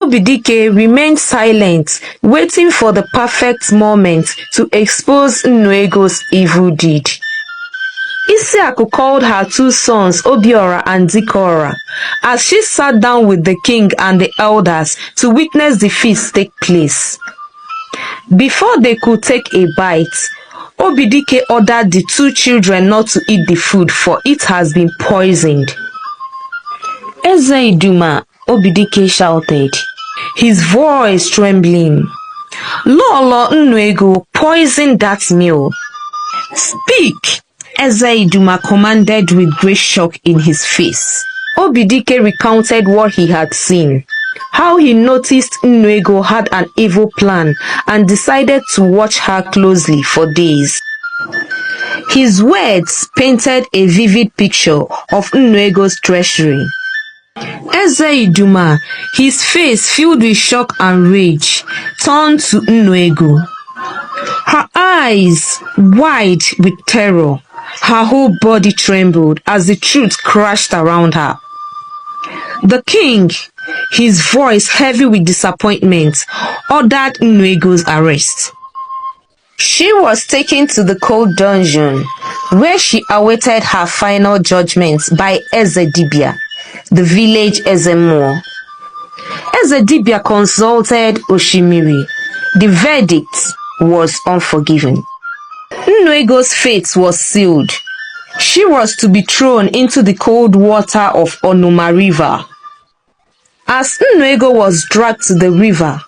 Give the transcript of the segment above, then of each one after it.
Obidike remained silent, waiting for the perfect moment to expose Nnuego's evil deed. Isiaku called her two sons Obiora and Dikora as she sat down with the king and the elders to witness the feast take place. Before they could take a bite, Obidike ordered the two children not to eat the food, for it has been poisoned. Ezeiduma, Obidike shouted, his voice trembling. Lolo Nnuego poisoned that meal. Speak! Ezeiduma commanded with great shock in his face. Obidike recounted what he had seen, how he noticed Nnuego had an evil plan and decided to watch her closely for days. His words painted a vivid picture of Nnuego's treachery. Ezeiduma, his face filled with shock and rage, turned to Nnuego. Her eyes wide with terror, her whole body trembled as the truth crashed around her. The king, his voice heavy with disappointment, ordered Nnuego's arrest. She was taken to the cold dungeon, where she awaited her final judgment by Ezedibia, the village Ezemo. Ezedibia consulted Oshimiri. The verdict was unforgiving. Nnuego's fate was sealed. She was to be thrown into the cold water of Onoma River. As Nnuego was dragged to the river,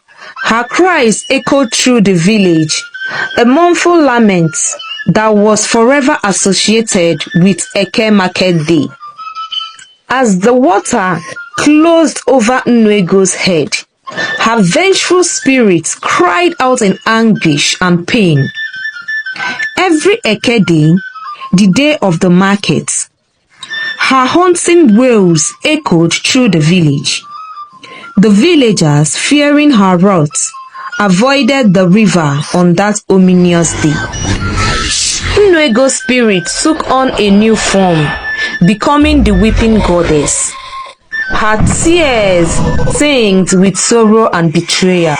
her cries echoed through the village, a mournful lament that was forever associated with Eke Market Day. As the water closed over Nnuego's head, her vengeful spirit cried out in anguish and pain. Every Eke Day, the day of the market, her haunting wails echoed through the village. The villagers, fearing her wrath, avoided the river on that ominous day. Nnuego's spirit took on a new form, becoming the weeping goddess. Her tears tinged with sorrow and betrayal.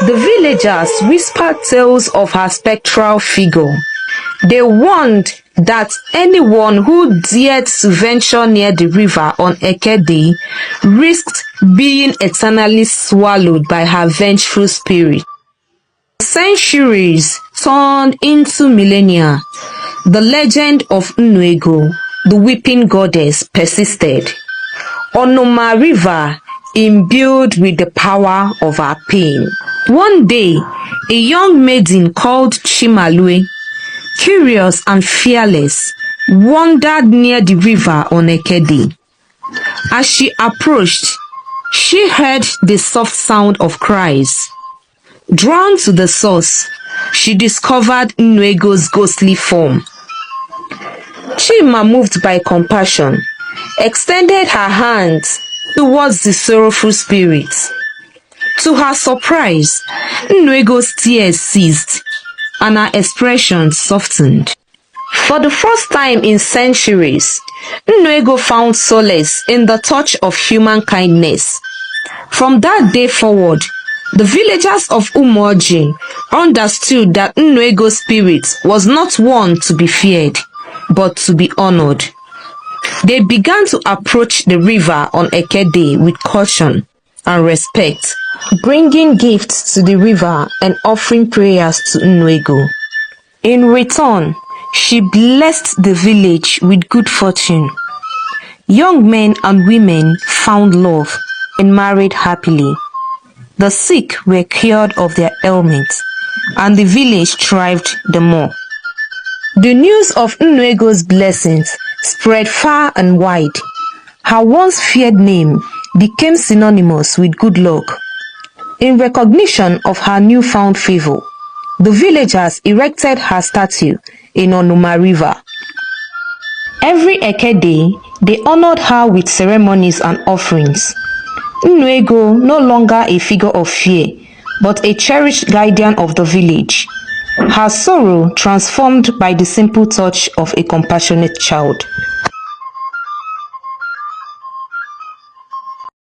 The villagers whispered tales of her spectral figure. They warned that anyone who dared to venture near the river on Eke Day risked being eternally swallowed by her vengeful spirit. Centuries turned into millennia. The legend of Nnuego, the weeping goddess, persisted. Onoma River imbued with the power of her pain. One day, a young maiden called Chimalue, curious and fearless, wandered near the river on Eke Day. As she approached, she heard the soft sound of cries. Drawn to the source, she discovered Nnuego's ghostly form. Chima, moved by compassion, extended her hands towards the sorrowful spirit. To her surprise, Nnuego's tears ceased, and her expression softened. For the first time in centuries, Nnuego found solace in the touch of human kindness. From that day forward, the villagers of Umoji understood that Nnuego's spirit was not one to be feared, but to be honored. They began to approach the river on Eke Day with caution and respect, bringing gifts to the river and offering prayers to Nnuego. In return, she blessed the village with good fortune. Young men and women found love and married happily. The sick were cured of their ailments, and the village thrived the more. The news of Nnuego's blessings spread far and wide. Her once feared name became synonymous with good luck. In recognition of her newfound favor, the villagers erected her statue in Onoma River. Every Eke Day, they honored her with ceremonies and offerings. Nnuego, no longer a figure of fear, but a cherished guardian of the village. Her sorrow transformed by the simple touch of a compassionate child.